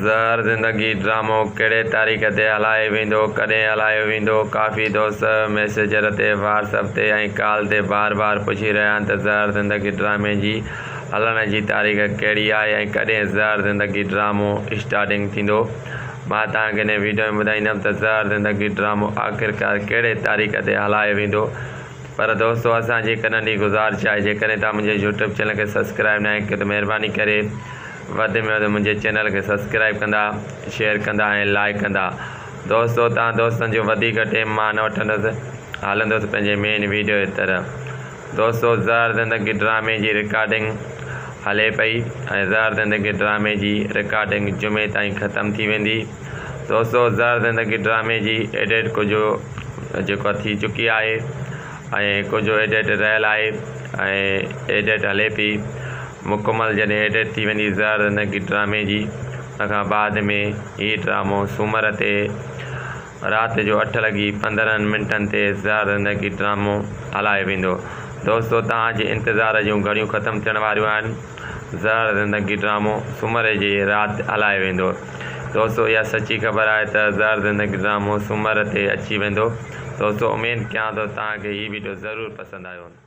ज़हर ज़िंदगी ड्रामो कहिड़े तारीख़ ते हलायो वेंदो, कॾहिं हलायो वेंदो। काफ़ी दोस्त मैसेंजर ते, व्हाट्सएप ते ऐं कॉल ते बार बार पुछी रहिया आहिनि त ज़हर ज़िंदगी ड्रामे जी हलण जी तारीख़ कहिड़ी आहे ऐं कॾहिं ज़हर ज़िंदगी ड्रामो स्टार्टिंग थींदो। मां तव्हांखे हिन वीडियो में ॿुधाईंदुमि त ज़हर ज़िंदगी ड्रामो आख़िरकार कहिड़े तारीख़ ते हलायो वेंदो। पर दोस्तो, असांजी हिकु नंढी गुज़ारिश आहे, जेकॾहिं तव्हां मुंहिंजे यूट्यूब चैनल खे सब्सक्राइब न कयो त महिरबानी करे वधि में वधि मुंहिंजे चैनल खे सब्सक्राइब कंदा, शेयर कंदा ऐं लाइक कंदा। दोस्तो, तव्हां दोस्तनि जो वधीक टाइम मां न वठंदुसि, हलंदुसि पंहिंजे मेन वीडियो जी तरफ़। दोस्तो, ज़हर ज़िंदगी ड्रामे जी रिकॉर्डिंग हले पई ऐं ज़हर ज़िंदगी ड्रामे जी रिकॉर्डिंग जुमे ताईं ख़तमु थी वेंदी। दोस्तो, ज़हर ज़िंदगी ड्रामे जी एडिट कुझु जेको थी चुकी आहे ऐं कुझु एडिट रहियल आहे ऐं एडिट हले पई। मुकमल जॾहिं एडिट थी वेंदी ज़हर ज़िंदगी ड्रामे जी, उनखां बाद में हीउ ड्रामो सूमर ते राति जो 8:15 ते ज़हर ज़िंदगी ड्रामो हलायो वेंदो। दोस्तो, तव्हांजे इंतज़ार जूं घड़ियूं ख़तमु थियण वारियूं आहिनि। ज़हर ज़िंदगी ड्रामो सूमर जी राति हलायो वेंदो। दोस्तो, इहा सची ख़बर आहे त ज़हर ज़िंदगी ड्रामो सूमर ते अची वेंदो। दोस्तो, उमेदु कयां थो तव्हांखे हीउ वीडियो ज़रूरु पसंदि आयो।